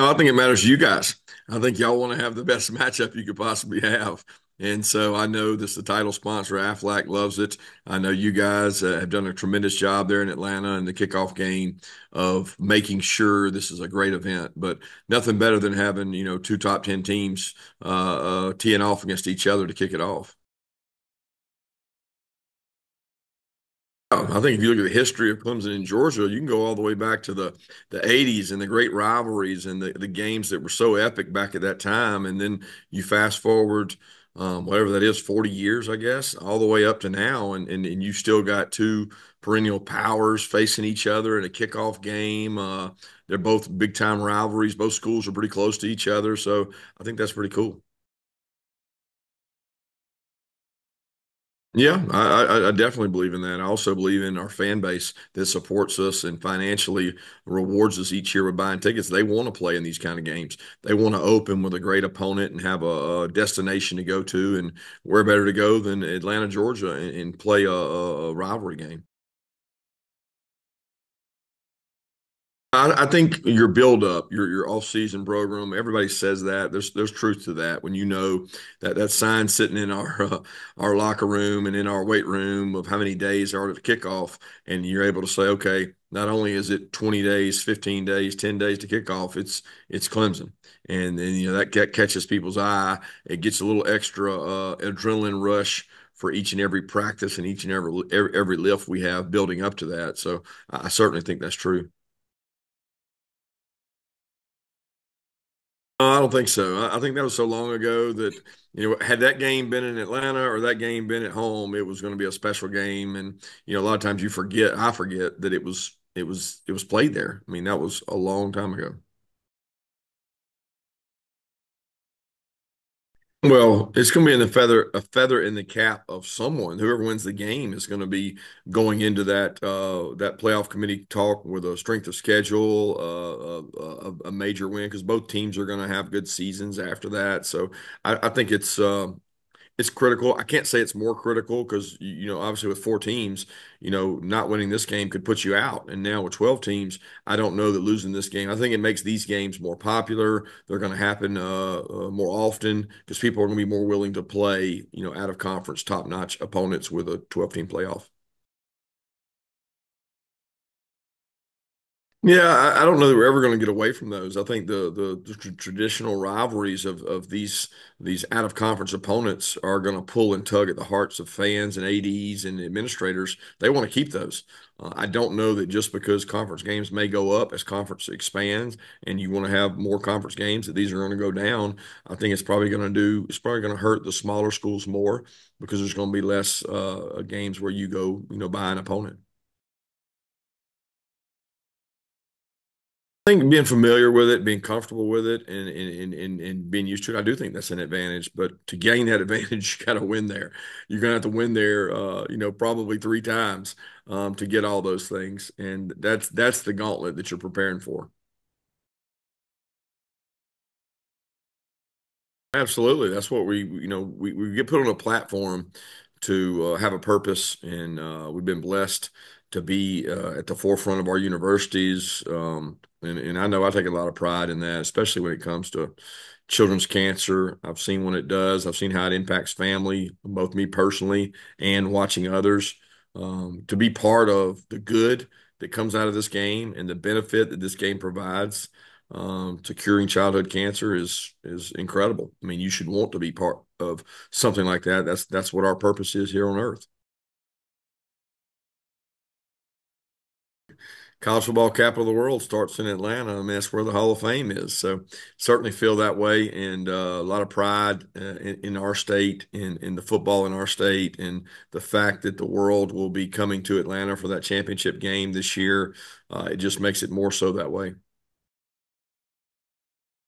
I think it matters to you guys. I think y'all want to have the best matchup you could possibly have. And so I know this, the title sponsor, Aflac, loves it. I know you guys have done a tremendous job there in Atlanta in the kickoff game of making sure this is a great event. But nothing better than having, two top 10 teams teeing off against each other to kick it off. I think if you look at the history of Clemson and Georgia, you can go all the way back to the 80s and the great rivalries and the games that were so epic back at that time. And then you fast forward, whatever that is, 40 years, I guess, all the way up to now. And you still got two perennial powers facing each other in a kickoff game. They're both big time rivalries. Both schools are pretty close to each other. So I think that's pretty cool. Yeah, I definitely believe in that. I also believe in our fan base that supports us and financially rewards us each year with buying tickets. They want to play in these kind of games. They want to open with a great opponent and have a destination to go to. And where better to go than Atlanta, Georgia, and play a rivalry game. I think your build up, your off season program, everybody says that. There's truth to that. When you know that sign sitting in our locker room and in our weight room of how many days are to kickoff, and you're able to say, okay, not only is it 20 days, 15 days, 10 days to kickoff, it's Clemson, and that catches people's eye. It gets a little extra adrenaline rush for each and every practice and each and every lift we have building up to that. So I certainly think that's true. I don't think so. I think that was so long ago that, had that game been in Atlanta or that game been at home, it was going to be a special game. And, a lot of times I forget that it was played there. I mean, that was a long time ago. Well, it's going to be in a feather in the cap of someone. Whoever wins the game is going to be going into that playoff committee talk with a strength of schedule, a major win because both teams are going to have good seasons after that. So I think it's critical. I can't say it's more critical because obviously with four teams, not winning this game could put you out. And now with 12 teams, I don't know that losing this game. I think it makes these games more popular. They're going to happen more often because people are going to be more willing to play, out of conference top-notch opponents with a 12-team playoff. Yeah, I don't know that we're ever going to get away from those. I think the traditional rivalries of these out of conference opponents are going to pull and tug at the hearts of fans and ADs and administrators. They want to keep those. I don't know that just because conference games may go up as conference expands and you want to have more conference games that these are going to go down. I think it's probably going to hurt the smaller schools more because there's going to be less games where you go, by an opponent. I think being familiar with it, being comfortable with it, and being used to it, I do think that's an advantage. But to gain that advantage, you got to win there. You're going to have to win there, probably three times to get all those things, and that's the gauntlet that you're preparing for. Absolutely, that's what we get put on a platform to have a purpose, and we've been blessed to be at the forefront of our universities. And I know I take a lot of pride in that, especially when it comes to children's cancer. I've seen what it does. I've seen how it impacts family, both me personally and watching others. To be part of the good that comes out of this game and the benefit that this game provides to curing childhood cancer is incredible. I mean, you should want to be part of something like that. That's what our purpose is here on Earth. College football capital of the world starts in Atlanta. I mean, that's where the Hall of Fame is. So certainly feel that way, and a lot of pride in our state, in the football in our state, and the fact that the world will be coming to Atlanta for that championship game this year. It just makes it more so that way.